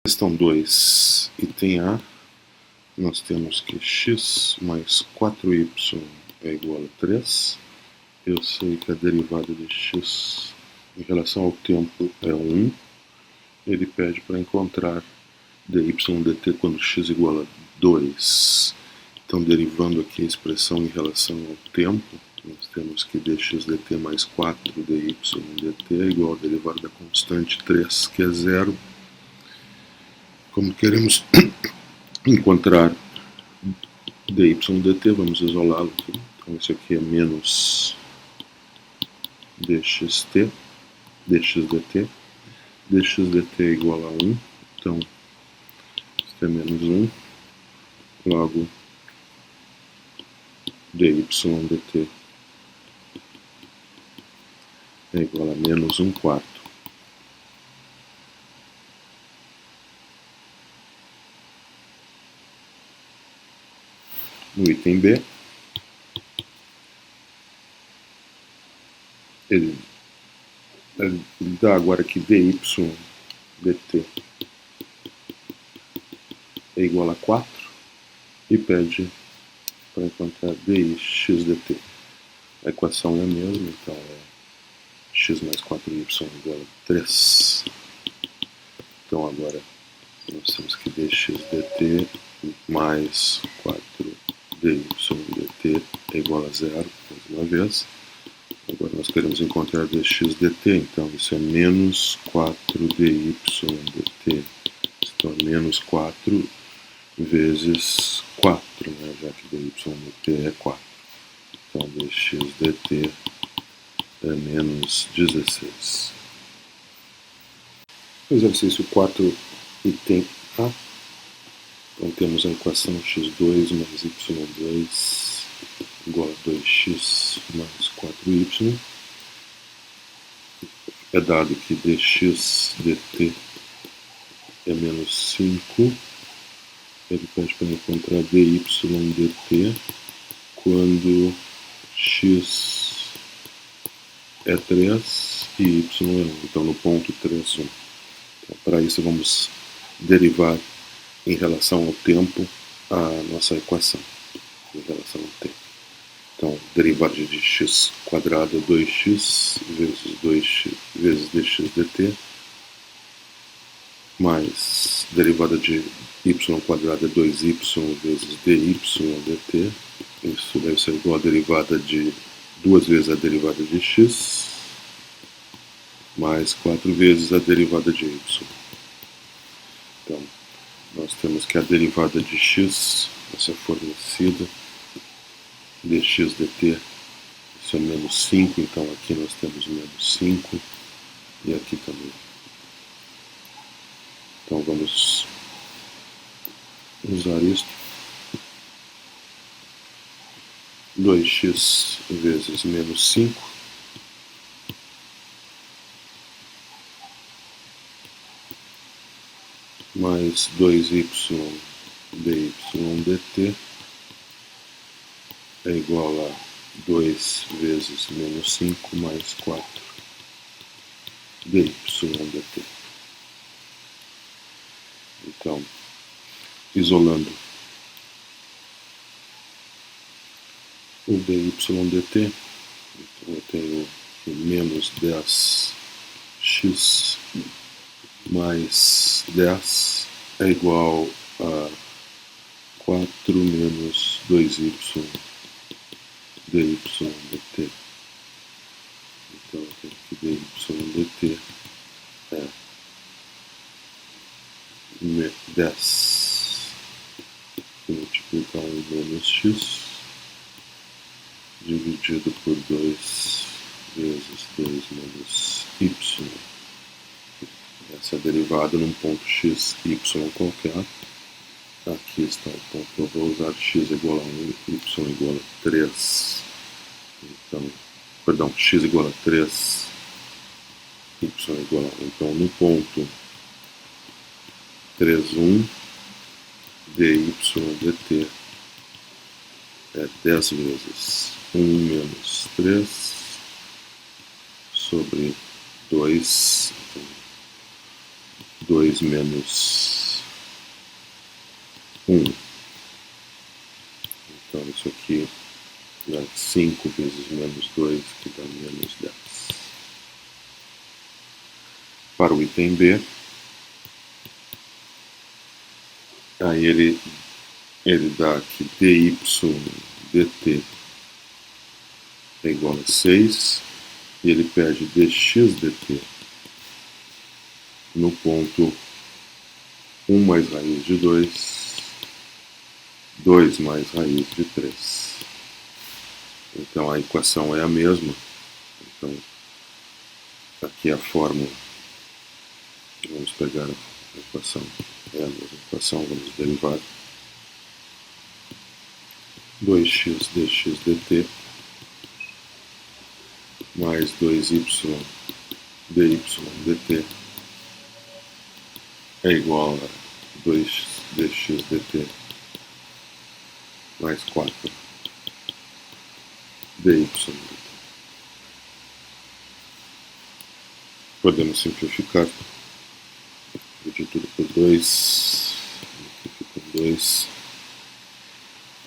Questão 2, item A, nós temos que x mais 4y é igual a 3. Eu sei que a derivada de x em relação ao tempo é 1. Ele pede para encontrar dy dt quando x igual a 2. Então, derivando aqui a expressão em relação ao tempo, nós temos que dx dt mais 4 dy dt é igual a derivada da constante 3, que é 0. Como queremos encontrar dy dt, vamos isolá-lo aqui. Então, isso aqui é menos dx dt. dx dt é igual a 1. Então, isso é menos 1. Logo, dy dt é igual a menos 1 quarto. No item B, ele dá agora que dy dt é igual a 4 e pede para encontrar dx dt. A equação é a mesma, então é x mais 4y igual a 3. Então agora nós temos que dx dt mais 4 dy dt é igual a 0, mais uma vez. Agora nós queremos encontrar dx dt, então isso é menos 4 dy dt. Então é menos 4 vezes 4, né, já que dy dt é 4. Então dx dt é menos 16. Exercício 4, item A. Então temos a equação x2 mais y2 igual a 2x mais 4y. É dado que dx dt é menos 5. Ele pede para encontrar dy dt quando x é 3 e y é 1. Então no ponto 3, 1. Então, para isso vamos derivar em relação ao tempo a nossa equação em relação ao tempo. Então, derivada de x quadrado é 2x vezes 2x vezes dx dt, mais derivada de y quadrado é 2y vezes dy dt. Isso deve ser igual a derivada de 2 vezes a derivada de x, mais 4 vezes a derivada de y. Então, nós temos que a derivada de x, essa é fornecida, dx dt, isso é menos 5, então aqui nós temos menos 5, e aqui também. Então vamos usar isto. 2x vezes menos 5 mais 2y dy dt é igual a 2 vezes menos 5 mais 4 dy dt. Então, isolando o dy dt, então eu tenho menos 10x mais 10 é igual a 4 menos 2y dy dt. Então eu tenho que dy dt é 10 multiplicar 1 menos x dividido por 2 vezes 2 menos y. Essa é a derivada num ponto x, y qualquer. Aqui está o ponto que eu vou usar, x igual a 1, y igual a 3. Então, perdão, x igual a 3, y igual a 1. Então, no ponto 3, 1, dy dt é 10 vezes 1 menos 3 sobre 2, então 2 menos 1. Então isso aqui dá 5 vezes menos 2, que dá menos 10. Para o item B, aí ele dá que dy dt é igual a 6, e ele pede dx dt no ponto 1 mais raiz de 2, 2 mais raiz de 3. Então a equação é a mesma. Então aqui a fórmula, vamos pegar a equação, é a mesma equação, vamos derivar 2x dx dt mais 2y dy dt é igual a 2 dx dt mais 4 dy dt. Podemos simplificar, dividir tudo por 2, aqui por 2.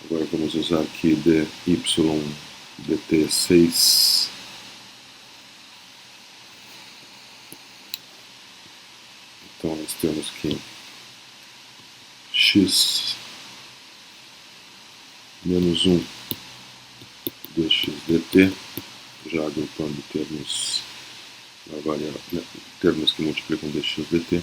Agora vamos usar aqui dy dt 6. Então nós temos que x menos 1 dx dt, já agrupando termos, termos que multiplicam dx dt,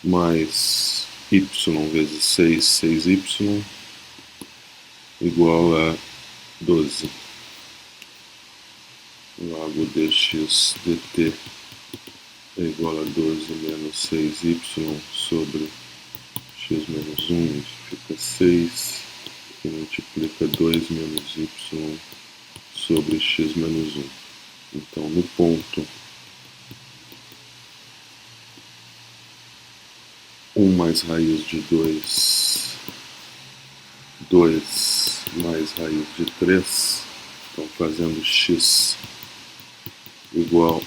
mais y vezes 6, 6y, igual a 12. Logo dx dt é igual a 12 menos 6y sobre x menos 1, fica 6, que multiplica 2 menos y sobre x menos 1. Então, no ponto 1 mais raiz de 2, 2 mais raiz de 3, então fazendo x igual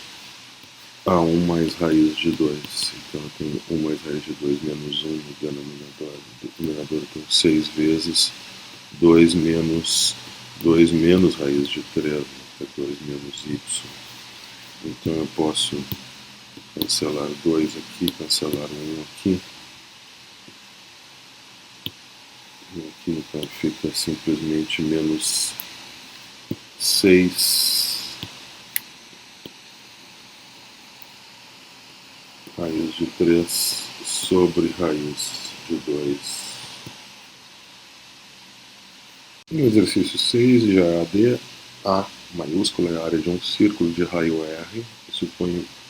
a 1 mais raiz de 2. Então eu tenho 1 mais raiz de 2 menos 1 no denominador. O denominador tem 6 vezes 2 menos raiz de 3, é 2 menos y. Então eu posso cancelar 2 aqui, cancelar 1 aqui. E aqui então fica simplesmente menos 6 raiz de 3 sobre raiz de 2. No exercício 6 de AD, A maiúscula é a área de um círculo de raio R,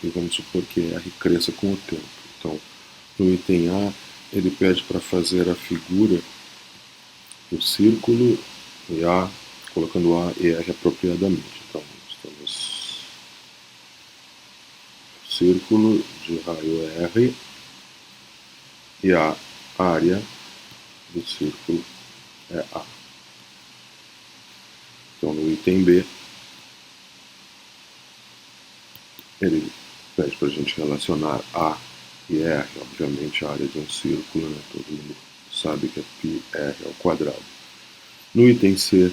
e vamos supor que R cresça com o tempo. Então, no item A, ele pede para fazer a figura do círculo, e colocando A e R apropriadamente. Então, temos círculo de raio R e a área do círculo é A. Então, no item B, ele pede para a gente relacionar A e R, obviamente a área de um círculo, né? Todo mundo sabe que é πr ao quadrado. No item C,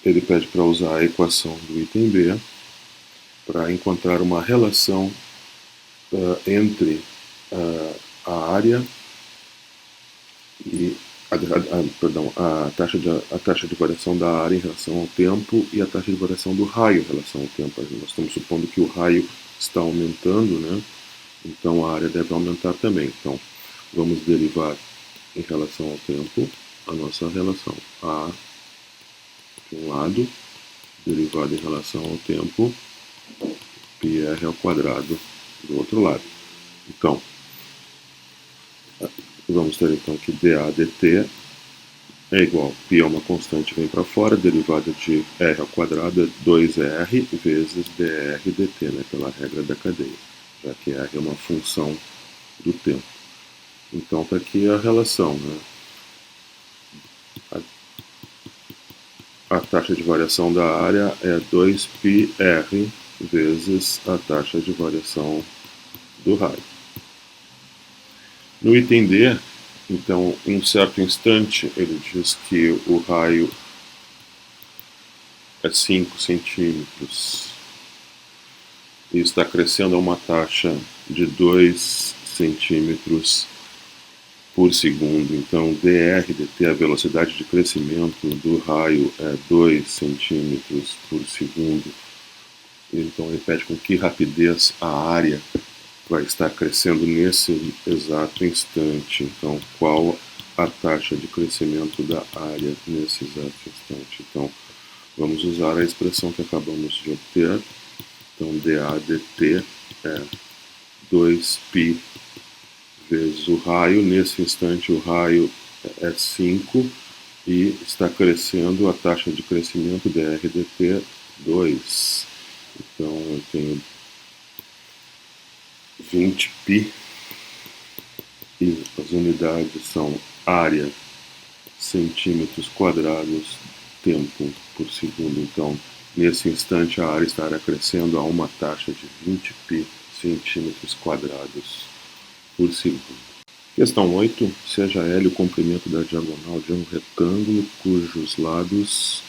ele pede para usar a equação do item B para encontrar uma relação entre a área e a taxa de variação da área em relação ao tempo e a taxa de variação do raio em relação ao tempo. Nós estamos supondo que o raio está aumentando, né? Então a área deve aumentar também. Então vamos derivar em relação ao tempo a nossa relação A de um lado, derivada em relação ao tempo πr ao quadrado do outro lado. Então vamos ter então que dA dt é igual, π é uma constante, vem para fora, derivada de r ao quadrado é 2r vezes dr dt, né, pela regra da cadeia, já que r é uma função do tempo. Então está aqui a relação, né? A taxa de variação da área é 2πr vezes a taxa de variação do raio. No item D, então, em um certo instante, ele diz que o raio é 5 centímetros e está crescendo a uma taxa de 2 centímetros por segundo. Então, dr dt, a velocidade de crescimento do raio é 2 centímetros por segundo. Então, ele pede com que rapidez a área vai estar crescendo nesse exato instante. Então, qual a taxa de crescimento da área nesse exato instante? Então, vamos usar a expressão que acabamos de obter. Então, dA dt é 2π vezes o raio. Nesse instante, o raio é 5 e está crescendo a taxa de crescimento dr dt 2. Então, eu tenho 20π e as unidades são área, centímetros quadrados, tempo por segundo. Então, nesse instante, a área estará crescendo a uma taxa de 20π centímetros quadrados por segundo. Questão 8. Seja L o comprimento da diagonal de um retângulo cujos lados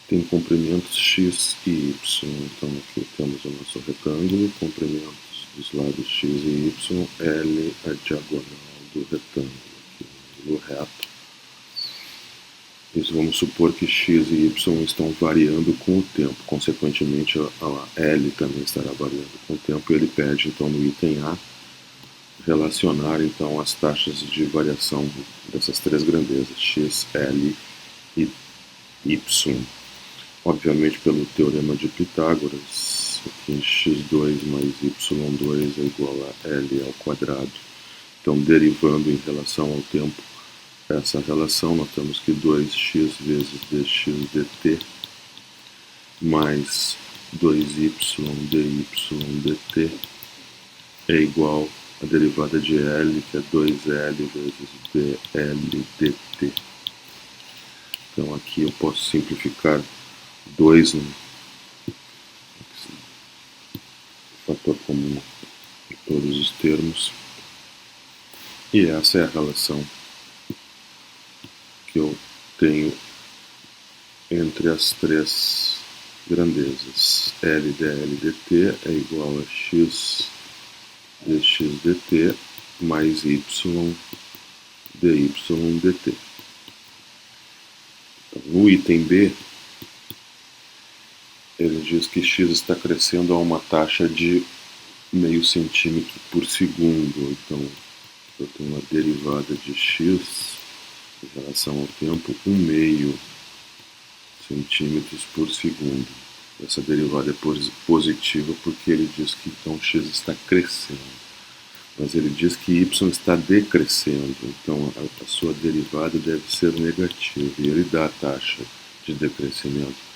têm comprimentos x e y. Então, aqui temos o nosso retângulo, comprimentos dos lados x e y, L a diagonal do retângulo, aqui no reto. Isso vamos supor que x e y estão variando com o tempo. Consequentemente, a L também estará variando com o tempo. E ele pede, então, no item A, relacionar, então, as taxas de variação dessas três grandezas, x, L e y. Obviamente, pelo teorema de Pitágoras, aqui x2 mais y2 é igual a L ao quadrado. Então, derivando em relação ao tempo essa relação, nós temos que 2x vezes dx dt mais 2y dy dt é igual a derivada de L, que é 2L vezes dL dt. Então, aqui eu posso simplificar 2 no fator comum em todos os termos. E essa é a relação que eu tenho entre as três grandezas. L dL dt é igual a x dx dt mais y dy dt. Então, no item B, ele diz que x está crescendo a uma taxa de meio centímetro por segundo. Então, eu tenho a derivada de x em relação ao tempo, 1/2 centímetros por segundo. Essa derivada é positiva porque ele diz que então x está crescendo. Mas ele diz que y está decrescendo, então a sua derivada deve ser negativa. E ele dá a taxa de decrescimento.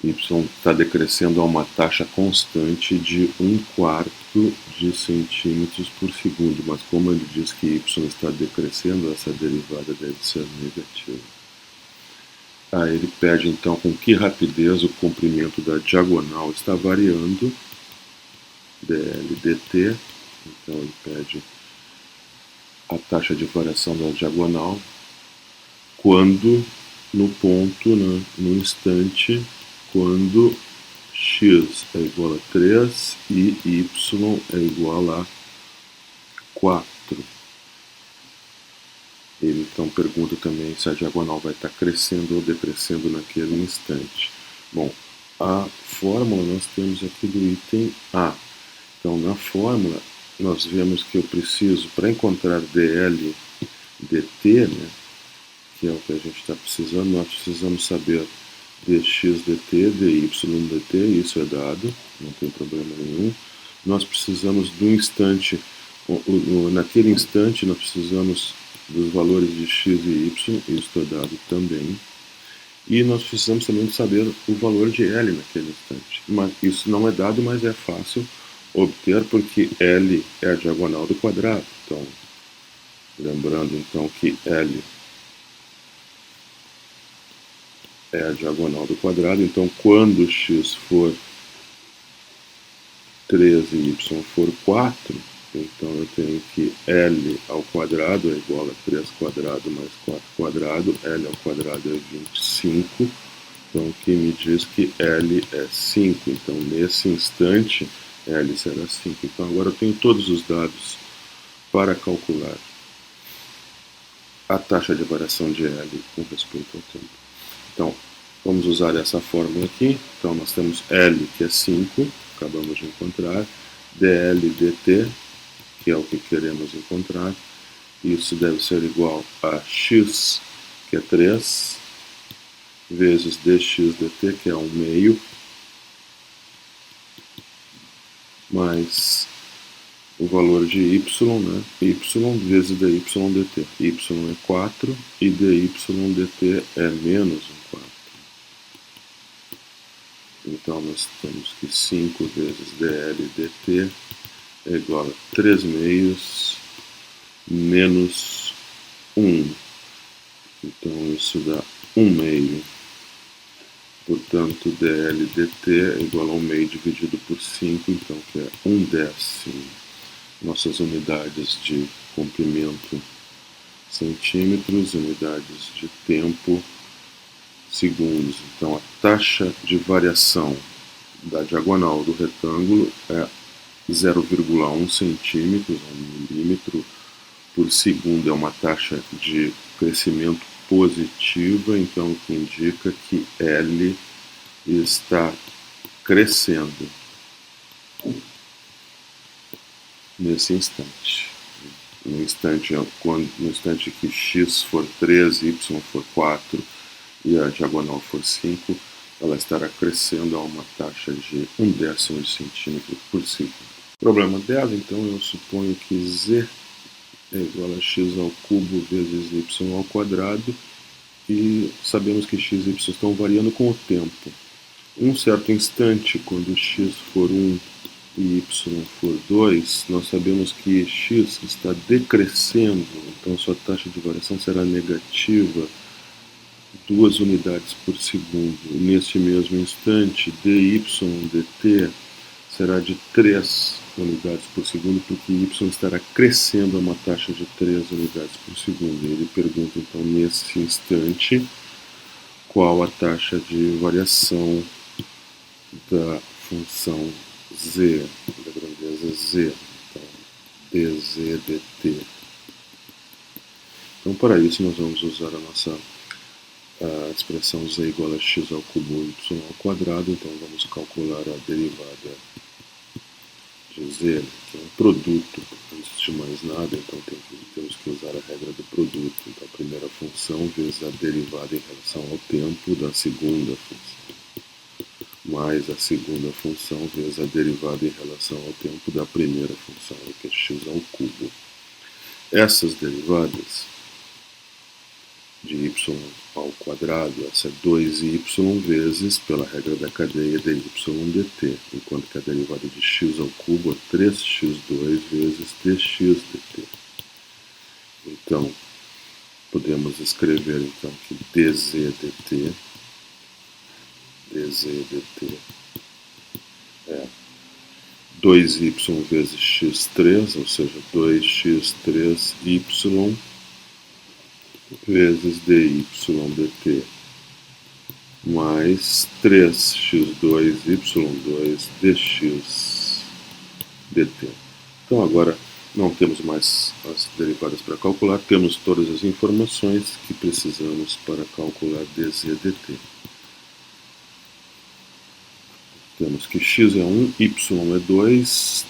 Y está decrescendo a uma taxa constante de 1/4 de centímetros por segundo. Mas como ele diz que y está decrescendo, essa derivada deve ser negativa. Aí ele pede então com que rapidez o comprimento da diagonal está variando, dl dt. Então ele pede a taxa de variação da diagonal quando, no ponto, no instante, quando x é igual a 3 e y é igual a 4. Ele então pergunta também se a diagonal vai estar crescendo ou decrescendo naquele instante. Bom, a fórmula nós temos aqui do item A. Então, na fórmula, nós vemos que eu preciso, para encontrar dl dt, né, que é o que a gente está precisando, nós precisamos saber dx dt, dy dt, isso é dado, não tem problema nenhum. Nós precisamos do instante, naquele instante nós precisamos dos valores de x e y, isso é dado também. E nós precisamos também saber o valor de L naquele instante. Mas isso não é dado, mas é fácil obter porque L é a diagonal do quadrado. Então, lembrando então que L é a diagonal do quadrado, então quando x for 3 e y for 4, Então eu tenho que L ao quadrado é igual a 3 quadrado mais 4 quadrado, L ao quadrado é 25, então que me diz que L é 5, então nesse instante L será 5. Então agora eu tenho todos os dados para calcular a taxa de variação de L com respeito ao tempo. Então, vamos usar essa fórmula aqui. Então, nós temos L, que é 5, acabamos de encontrar, dL dt, que é o que queremos encontrar. Isso deve ser igual a x, que é 3, vezes dx dt, que é 1 meio, mais o valor de y, né? Y vezes dy dt. Y é 4 e dy dt é menos 1 quarto. Então nós temos que 5 vezes dl dt é igual a 3 meios menos 1. Então isso dá 1 meio. Portanto, dl dt é igual a 1 meio dividido por 5, então que é 1/10. Nossas unidades de comprimento, centímetros, unidades de tempo, segundos. Então a taxa de variação da diagonal do retângulo é 0,1 centímetros, 1 milímetro por segundo. É uma taxa de crescimento positiva, então o que indica que L está crescendo nesse instante. No instante que x for 3, y for 4 e a diagonal for 5, ela estará crescendo a uma taxa de 1/10 de centímetro por segundo. Problema dela, então, eu suponho que z é igual a x ao cubo vezes y ao quadrado, e sabemos que x e y estão variando com o tempo. Em um certo instante, quando x for 1 e y for 2, nós sabemos que x está decrescendo, então sua taxa de variação será negativa 2 unidades por segundo. Neste mesmo instante, dy dt será de 3 unidades por segundo, porque y estará crescendo a uma taxa de 3 unidades por segundo. Ele pergunta, então, nesse instante, qual a taxa de variação da função z, da grandeza z, então, dz dt. Então, para isso, nós vamos usar a expressão z igual a x ao cubo y ao quadrado. Então, vamos calcular a derivada de z, que é um produto, antes de mais nada, então temos que usar a regra do produto. Então, a primeira função vezes a derivada em relação ao tempo da segunda função, mais a segunda função vezes a derivada em relação ao tempo da primeira função, que é x ao cubo. Essas derivadas de y ao quadrado, essa é 2y vezes, pela regra da cadeia, dy dt, enquanto que a derivada de x ao cubo é 3x2 vezes dx dt. Então, podemos escrever então que dz dt é 2y vezes x3, ou seja, 2x3y vezes dy dt, mais 3x2y2 dx dt. Então agora não temos mais as derivadas para calcular, temos todas as informações que precisamos para calcular dz dt. Temos que x é 1, y é 2,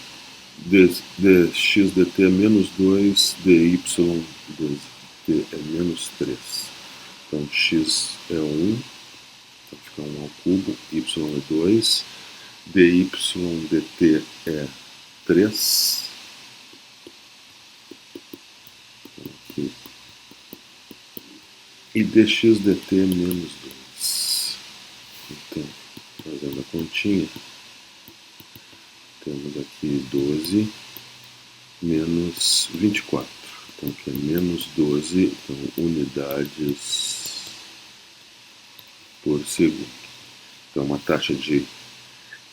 dx dt é menos 2, dy dt é menos 3. Então x é 1, então fica 1 ao cubo, y é 2, dy dt é 3. Aqui. E dx dt é menos 2. Então, fazendo a continha, temos aqui 12 menos 24. Então, que é menos 12, então, unidades por segundo. Então, uma taxa de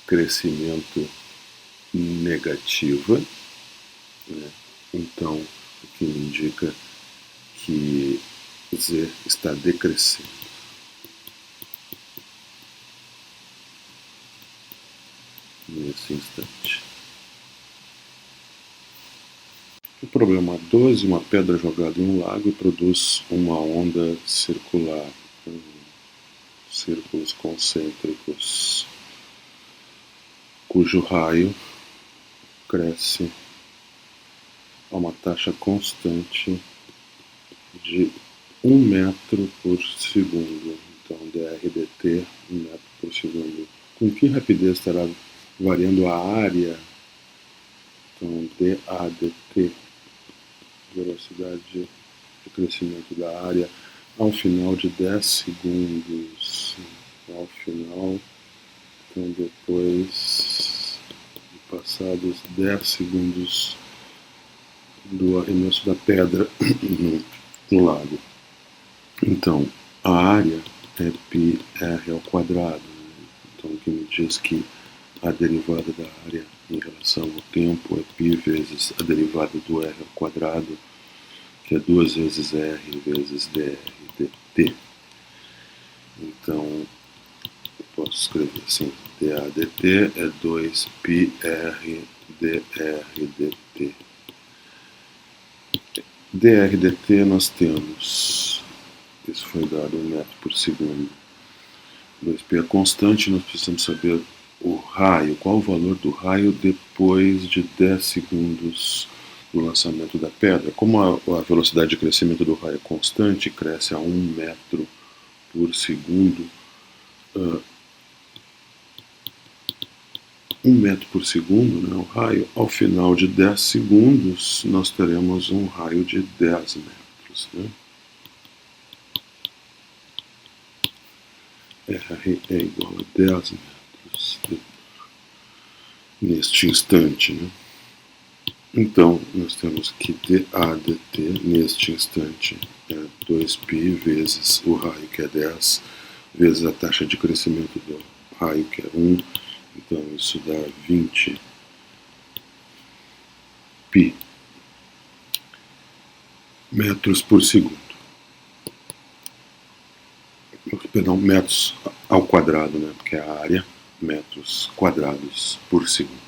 crescimento negativa, né? Então, o que me indica que Z está decrescendo. Nesse instante. O problema 12, uma pedra jogada em um lago e produz uma onda circular, com círculos concêntricos, cujo raio cresce a uma taxa constante de 1 metro por segundo. Então, dr/dt, 1 metro por segundo. Com que rapidez estará variando a área? Então, dAdt, velocidade de crescimento da área, ao final de 10 segundos. Ao final, então depois de passados 10 segundos do arremesso da pedra no lago. Então, a área é πr ao quadrado. Então, o que me diz que a derivada da área em relação ao tempo é π vezes a derivada do r ao quadrado, que é 2 vezes r vezes dr dt. Então, eu posso escrever assim, dA dt é 2πr dr dt. Dr dt nós temos, isso foi dado 1 metro por segundo. 2π é constante, nós precisamos saber o raio, qual o valor do raio depois de 10 segundos do lançamento da pedra. Como a velocidade de crescimento do raio é constante, cresce a 1 metro por segundo, 1 metro por segundo, né, o raio, ao final de 10 segundos, nós teremos um raio de 10 metros. Né? R é igual a 10 metros neste instante. Né? Então, nós temos que dA dt neste instante é 2π vezes o raio, que é 10, vezes a taxa de crescimento do raio, que é 1. Então, isso dá 20 π metros por segundo. Perdão, metros ao quadrado, né? Porque é a área, metros quadrados por segundo.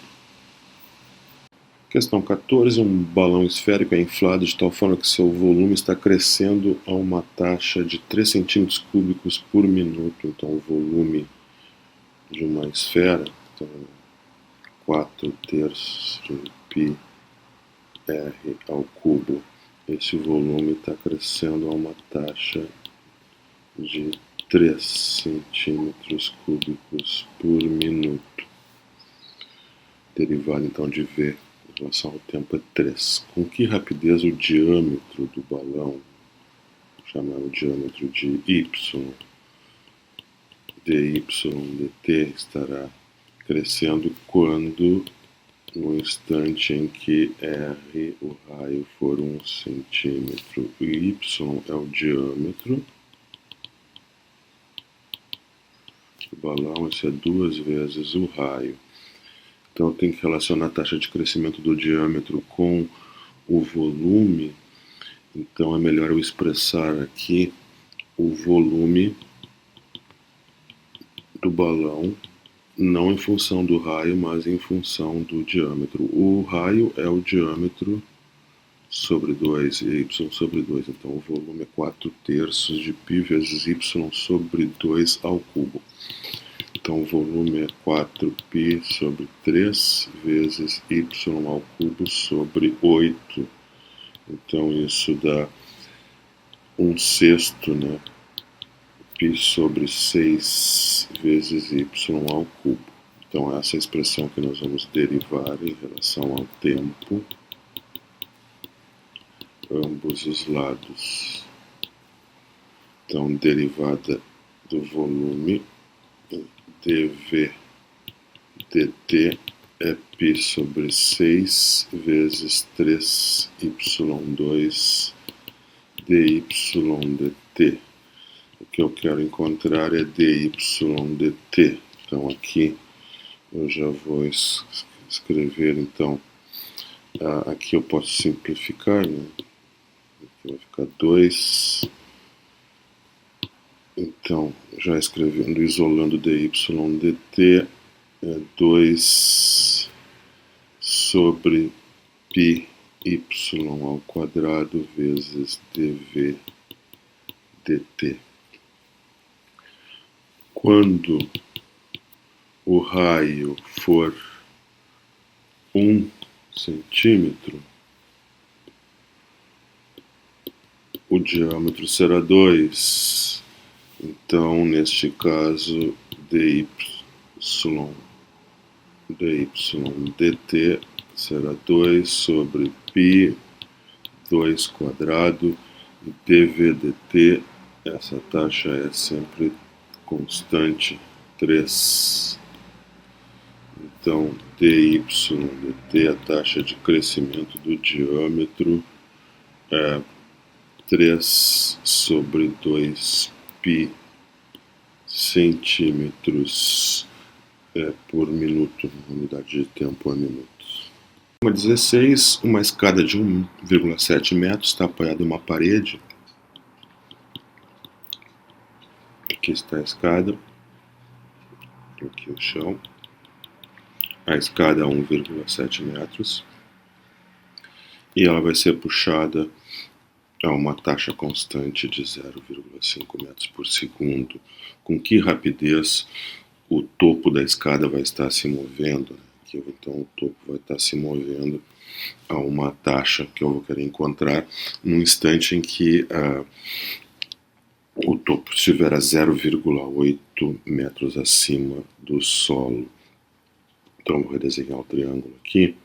Questão 14. Um balão esférico é inflado de tal forma que seu volume está crescendo a uma taxa de 3 centímetros cúbicos por minuto. Então, o volume de uma esfera, então, 4 terços de π r ao cubo. Esse volume está crescendo a uma taxa de 3 centímetros cúbicos por minuto. Derivada então de V em relação ao tempo é 3. Com que rapidez o diâmetro do balão, chamado o diâmetro de Y, dy dt, estará crescendo quando, no instante em que R, o raio, for 1 centímetro, o Y é o diâmetro do balão, isso é 2 vezes o raio. Então, eu tenho que relacionar a taxa de crescimento do diâmetro com o volume. Então, é melhor eu expressar aqui o volume do balão, não em função do raio, mas em função do diâmetro. O raio é o diâmetro sobre 2 e y sobre 2. Então, o volume é 4 terços de π vezes y sobre 2 ao cubo. Então, o volume é 4π sobre 3 vezes y ao cubo sobre 8. Então, isso dá 1/6, né? π sobre 6 vezes y ao cubo. Então, essa é a expressão que nós vamos derivar em relação ao tempo, ambos os lados. Então, derivada do volume, dv dt é π sobre 6 vezes 3y2 dy dt. O que eu quero encontrar é dy dt. Então, aqui eu já vou escrever, então, Aqui eu posso simplificar, né? Aqui vai ficar 2. Então, já escrevendo, isolando dy dt, é 2 sobre πy ao quadrado vezes dv dt. Quando o raio for 1 centímetro, o diâmetro será 2. Então, neste caso, dy dt será 2 sobre π, 2 quadrado, e dv dt, essa taxa é sempre constante, 3. Então, dy dt, a taxa de crescimento do diâmetro, é 3 sobre 2 π centímetros por minuto, unidade de tempo é minutos. 16, uma escada de 1,7 metros está apoiada em uma parede. Aqui está a escada, aqui o chão. A escada é 1,7 metros e ela vai ser puxada a uma taxa constante de 0,5 metros por segundo. Com que rapidez o topo da escada vai estar se movendo? Aqui, então o topo vai estar se movendo a uma taxa que eu vou querer encontrar no instante em que o topo estiver a 0,8 metros acima do solo. Então, vou redesenhar o triângulo aqui.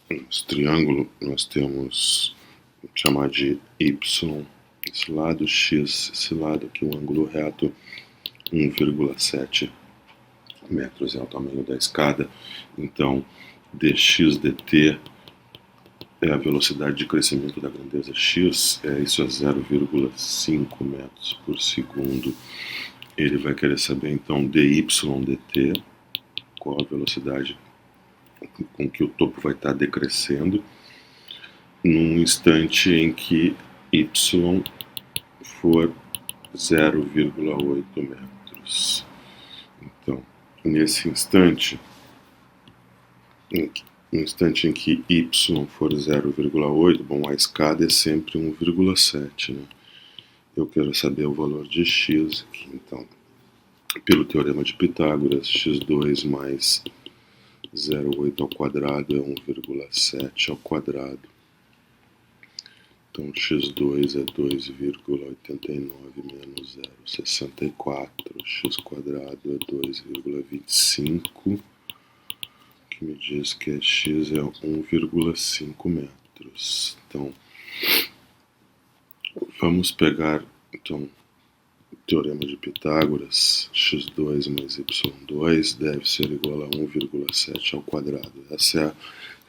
Nesse triângulo, nós temos, vou chamar de Y, esse lado, X, esse lado aqui, o ângulo reto, 1,7 metros é o tamanho da escada. Então, dx dt é a velocidade de crescimento da grandeza x, isso é 0,5 metros por segundo. Ele vai querer saber, então, dy dt, qual a velocidade com que o topo vai estar decrescendo, num instante em que y for 0,8 metros. Então, nesse instante, no instante em que y for 0,8, bom, a escada é sempre 1,7, né? Eu quero saber o valor de x aqui, então, pelo teorema de Pitágoras, x2 mais 0,8 ao quadrado é 1,7 ao quadrado. Então, x2 é 2,89 menos 0,64. X quadrado é 2,25, que me diz que x é 1,5 metros. Então, vamos pegar então, o teorema de Pitágoras. X2 mais y2 deve ser igual a 1,7 ao quadrado. Essa é a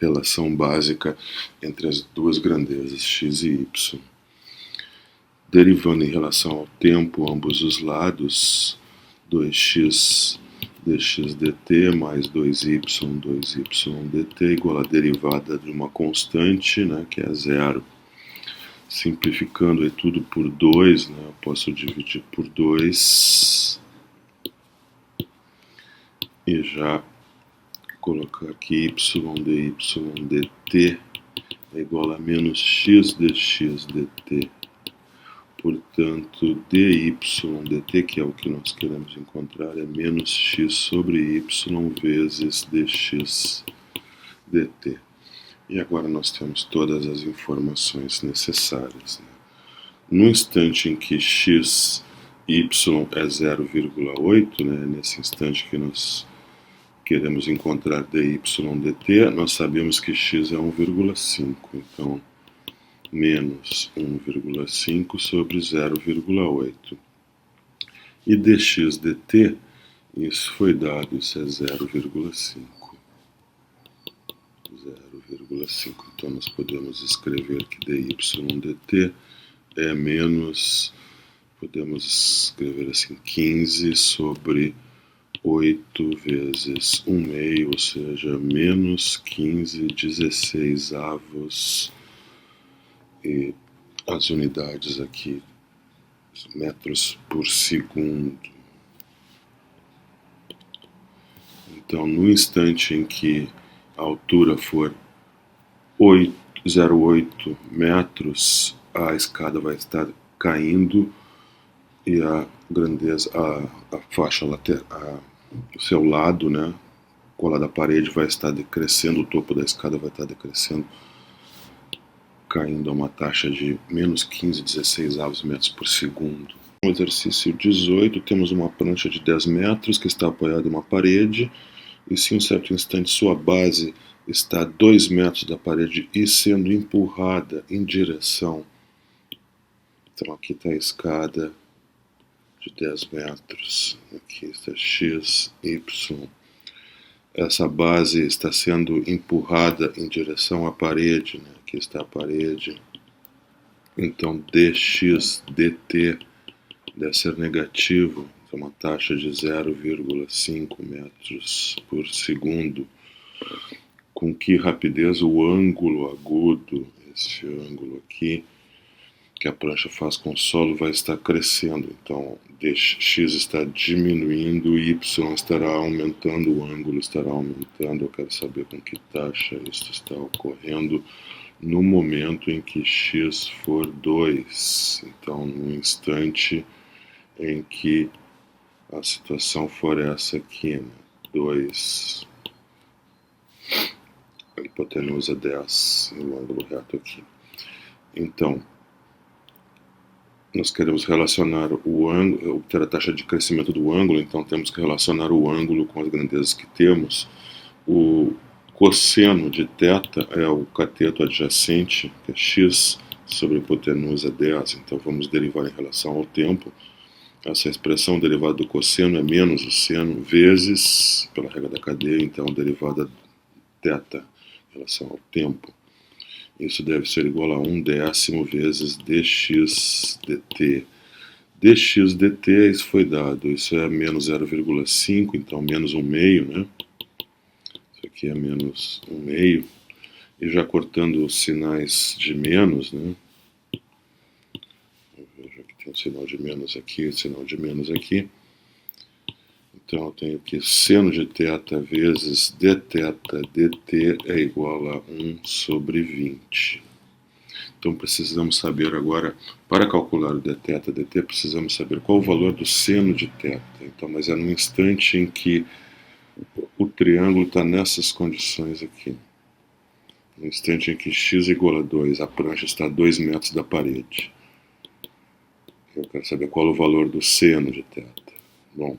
relação básica entre as duas grandezas, x e y. Derivando em relação ao tempo, ambos os lados, 2x dx dt mais 2y dt igual a derivada de uma constante, né, que é 0. Simplificando é tudo por 2, né, eu posso dividir por 2 e já colocar aqui y dy dt é igual a menos x dx dt. Portanto, dy dt, que é o que nós queremos encontrar, é menos x sobre y vezes dx dt. E agora nós temos todas as informações necessárias, né? No instante em que x, y é 0,8, né, nesse instante que nós queremos encontrar dy dt, nós sabemos que x é 1,5, então menos 1,5 sobre 0,8. E dx dt, isso foi dado, isso é 0,5. 0,5. Então nós podemos escrever que dy dt é menos, podemos escrever assim, 15 sobre 8 vezes 1/2, ou seja, menos 15/16. E as unidades aqui, metros por segundo. Então, no instante em que a altura for 0,8 metros, a escada vai estar caindo e a grandeza, a faixa lateral, o seu lado, né, colado à parede, vai estar decrescendo, o topo da escada vai estar decrescendo, caindo a uma taxa de menos 15/16 metros por segundo. No exercício 18, temos uma prancha de 10 metros que está apoiada em uma parede, e se em um certo instante sua base está a 2 metros da parede e sendo empurrada em direção. Então aqui está a escada de 10 metros, aqui está x, y. Essa base está sendo empurrada em direção à parede, né? Aqui está a parede. Então dx dt deve ser negativo, então uma taxa de 0,5 metros por segundo. Com que rapidez o ângulo agudo, esse ângulo aqui, que a prancha faz com o solo, vai estar crescendo. Então dx está diminuindo, y estará aumentando, o ângulo estará aumentando. Eu quero saber com que taxa isso está ocorrendo no momento em que x for 2. Então, no instante em que a situação for essa aqui, né? 2, a hipotenusa 10, e o ângulo reto aqui. Então, nós queremos relacionar o ângulo, obter a taxa de crescimento do ângulo, então temos que relacionar o ângulo com as grandezas que temos. O cosseno de θ é o cateto adjacente, que é x sobre a hipotenusa 10, então vamos derivar em relação ao tempo. Essa expressão derivada do cosseno é menos o seno vezes, pela regra da cadeia, então derivada θ em relação ao tempo. Isso deve ser igual a 1/10 vezes dx dt. Dx dt, isso foi dado, isso é menos 0,5, então menos 1/2, né? Isso aqui é menos 1/2. E já cortando os sinais de menos, né? Veja que tem um sinal de menos aqui, sinal de menos aqui. Então eu tenho que seno de θ vezes dθ dt é igual a 1 sobre 20. Então precisamos saber agora, para calcular o dθ dt, precisamos saber qual o valor do seno de θ. Então, mas é no instante em que o triângulo está nessas condições aqui. No instante em que x é igual a 2, a prancha está a 2 metros da parede. Eu quero saber qual é o valor do seno de θ. Bom,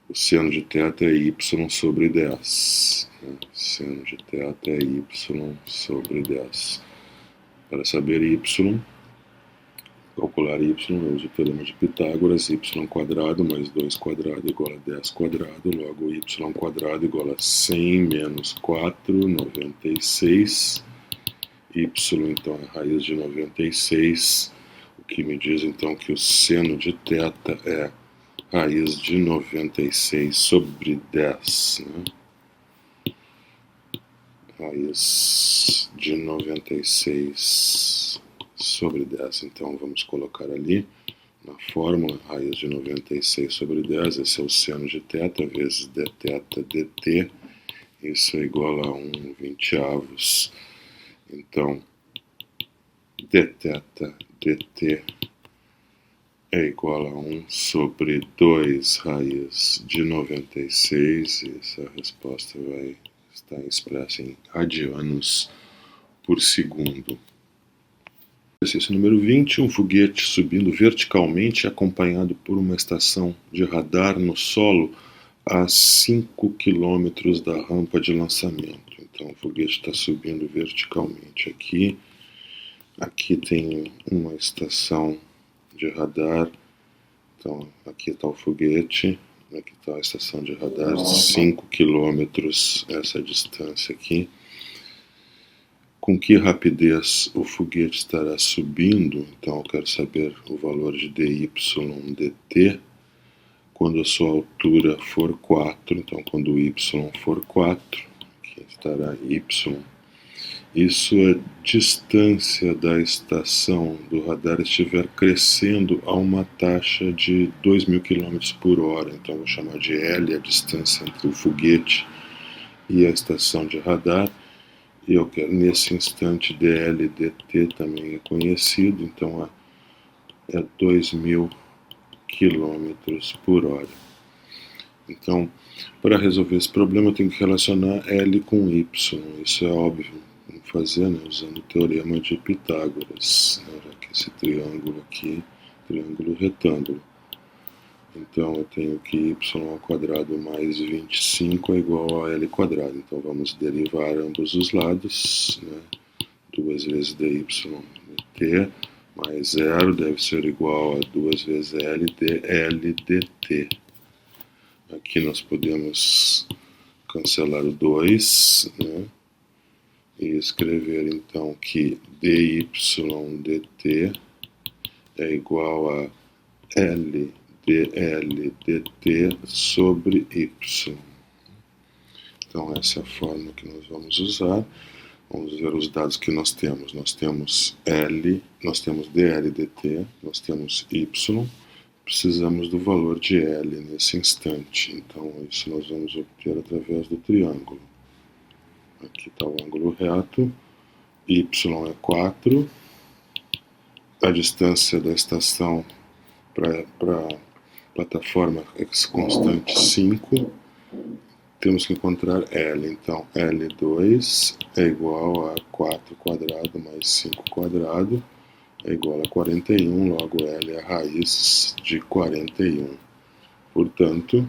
o seno de θ é y sobre 10. Seno de θ é y sobre 10. Para saber y, calcular y, eu uso o teorema de Pitágoras, y quadrado mais 2 quadrado igual a 10 quadrado, logo y quadrado igual a 100 menos 4, 96. Y então é raiz de 96, o que me diz então que o seno de θ é raiz de 96 sobre 10, né? Raiz de 96 sobre 10. Então vamos colocar ali na fórmula, raiz de 96 sobre 10, esse é o seno de θ vezes dθ dt, isso é igual a 1/20. Então, dθ dt é igual a 1 sobre 2 raiz de 96, e essa resposta vai estar expressa em radianos por segundo. Exercício número 20, um foguete subindo verticalmente acompanhado por uma estação de radar no solo a 5 km da rampa de lançamento. Então o foguete está subindo verticalmente aqui. Aqui tem uma estação de radar. Então aqui está o foguete, aqui está a estação de radar, 5 km essa distância aqui. Com que rapidez o foguete estará subindo? Então eu quero saber o valor de dy dt quando a sua altura for 4, então quando y for 4, aqui estará y, isso é distância da estação do radar estiver crescendo a uma taxa de 2.000 km por hora. Então, vou chamar de L a distância entre o foguete e a estação de radar. E eu quero, nesse instante, dl dt também é conhecido, então é 2.000 km por hora. Então, para resolver esse problema, eu tenho que relacionar L com Y. Isso é óbvio. Vamos fazer, né, usando o teorema de Pitágoras, né, já que esse triângulo aqui, triângulo retângulo. Então eu tenho que y ao quadrado mais 25 é igual a L quadrado. Então vamos derivar ambos os lados, né? 2 vezes dy dt mais 0 deve ser igual a 2 vezes L dl dt. Aqui nós podemos cancelar o 2, né? E escrever então que dy dt é igual a L dl dt sobre y. Então essa é a forma que nós vamos usar. Vamos ver os dados que nós temos. Nós temos L, nós temos dl dt, nós temos y. Precisamos do valor de L nesse instante. Então isso nós vamos obter através do triângulo. Aqui está o ângulo reto, y é 4, a distância da estação para a plataforma é constante 5, temos que encontrar L, então L2 é igual a 4 quadrado mais 5 quadrado, é igual a 41, logo L é a raiz de 41. Portanto,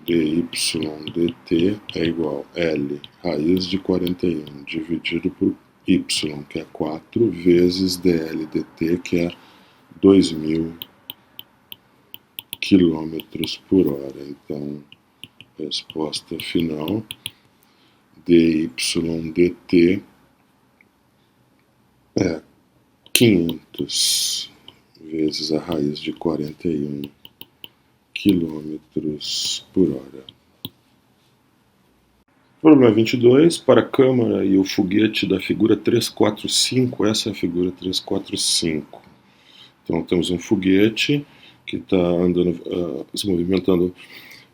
dy dt é igual a L raiz de 41 dividido por y, que é 4, vezes dl dt, que é 2.000 km por hora. Então, resposta final, dy dt é 500 vezes a raiz de 41 km por hora. Problema 22, para a câmara e o foguete da figura 345, essa é a figura 345. Então temos um foguete que está andando, se movimentando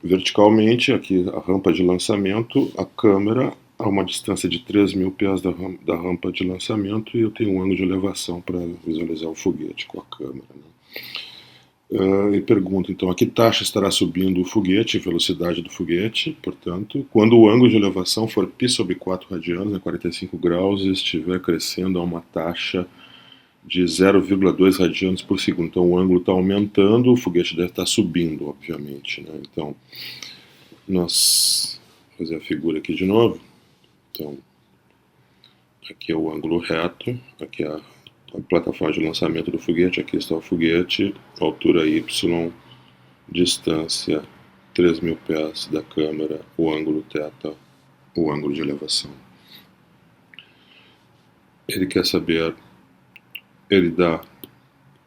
verticalmente, aqui a rampa de lançamento, a câmera a uma distância de 3.000 pés da rampa de lançamento, e eu tenho um ângulo de elevação para visualizar o foguete com a câmera, né? E pergunta, então, a que taxa estará subindo o foguete, velocidade do foguete, portanto, quando o ângulo de elevação for π sobre 4 radianos, 45 graus, e estiver crescendo a uma taxa de 0,2 radianos por segundo. Então, o ângulo está aumentando, o foguete deve estar subindo, obviamente, né? Então, nós vamos fazer a figura aqui de novo. Então, aqui é o ângulo reto, aqui é a plataforma de lançamento do foguete, aqui está o foguete, altura y, distância 3.000 pés da câmera, o ângulo θ, o ângulo de elevação. Ele quer saber, ele dá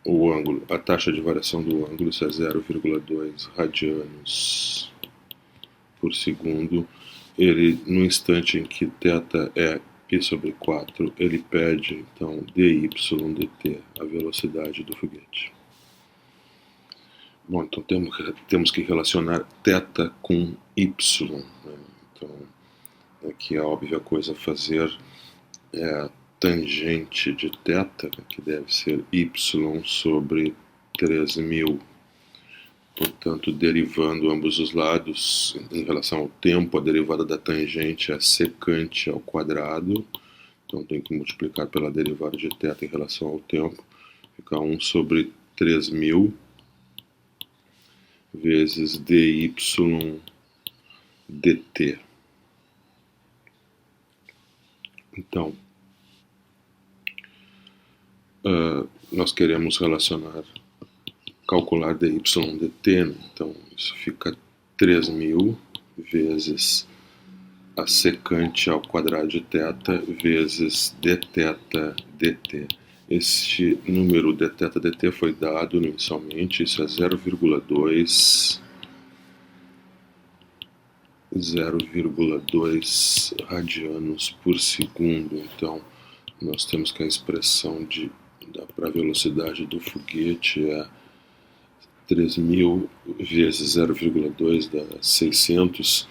o ângulo, a taxa de variação do ângulo, isso é 0,2 radianos por segundo. Ele, no instante em que θ é π sobre 4, ele pede, então, dy dt, a velocidade do foguete. Bom, então temos que relacionar θ com y, né? Então, aqui a óbvia coisa a fazer é a tangente de θ, que deve ser y sobre 3.000. Portanto, derivando ambos os lados, em relação ao tempo, a derivada da tangente é secante ao quadrado. Então, tem que multiplicar pela derivada de θ em relação ao tempo. Fica 1 sobre 3.000 vezes dy dt. Então, nós queremos calcular dy dt, né? Então isso fica 3.000 vezes a secante ao quadrado de θ vezes dθ dt. Este número dθ dt foi dado inicialmente, isso é 0,2 0,2 radianos por segundo. Então, nós temos que a expressão para a velocidade do foguete é 3.000 vezes 0,2 dá 600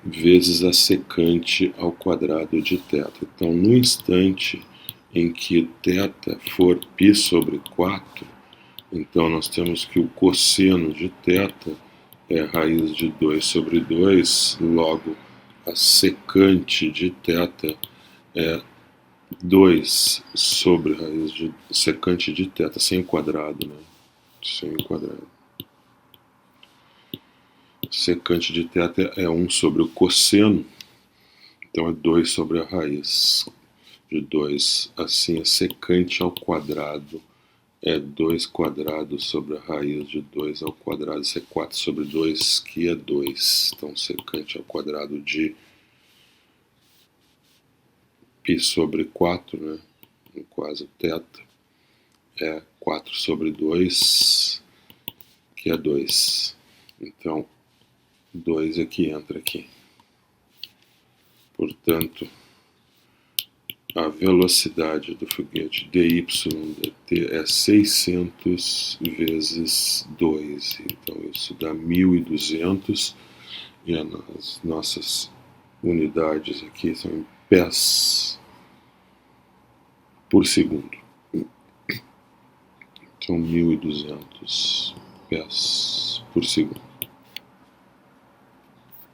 vezes a secante ao quadrado de θ. Então, no instante em que θ for π sobre 4, então nós temos que o cosseno de θ é raiz de 2 sobre 2, logo a secante de θ é 2 sobre raiz de secante de θ, sem o quadrado, né? Sem o quadrado. Secante de θ é 1 sobre o cosseno, então é 2 sobre a raiz de 2. Assim, a secante ao quadrado é 2 quadrado sobre a raiz de 2 ao quadrado. Isso é 4 sobre 2, que é 2. Então, secante ao quadrado de π sobre 4, né? No caso, θ é 4 sobre 2, que é 2. Então, 2 é que entra aqui. Portanto, a velocidade do foguete dy/dt é 600 vezes 2. Então, isso dá 1.200. E as nossas unidades aqui são em pés por segundo. São 1.200 pés por segundo.